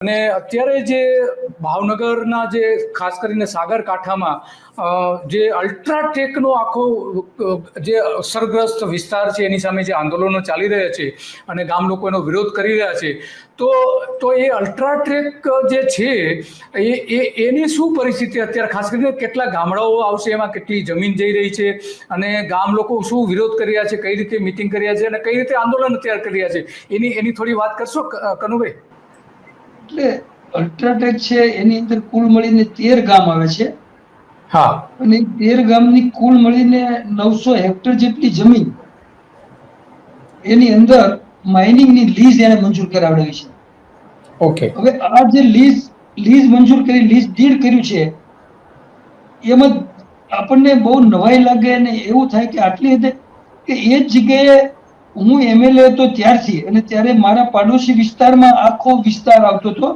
અને અત્યારે જે ભાવનગરના જે ખાસ કરીને સાગરકાંઠામાં જે અલ્ટ્રાટેકનો આખો જે અસરગ્રસ્ત વિસ્તાર છે એની સામે જે આંદોલનો ચાલી રહ્યા છે અને ગામ લોકો એનો વિરોધ કરી રહ્યા છે, તો એ અલ્ટ્રાટેક જે છે એની શું પરિસ્થિતિ અત્યારે, ખાસ કરીને કેટલા ગામડાઓ આવશે, એમાં કેટલી જમીન જઈ રહી છે અને ગામ લોકો શું વિરોધ કરી રહ્યા છે, કઈ રીતે મિટિંગ કરી રહ્યા છે અને કઈ રીતે આંદોલન અત્યારે કરી રહ્યા છે, એની થોડી વાત કરશો કનુભાઈ? એટલે અલ્ટ્રાટેક છે એની અંદર કુલ મળીને 13 ગામ આવે છે. હા. અને 13 ગામની કુલ મળીને 900 હેક્ટર જેટલી જમીન, એની અંદર માઇનિંગની લીઝ એને મંજૂર કરાવડાવી છે. ઓકે. હવે આ જે લીઝ મંજૂર કરી, લીઝ ડીડ કર્યું છે, એમાં આપણને બહુ નવાઈ લાગે અને એવું થાય કે આટલી હદે કે એ જ જગ્યાએ હું એમએલએ હતો ત્યારથી, અને ત્યારે મારા પાડોશી વિસ્તારમાં આખો વિસ્તાર આવતો હતો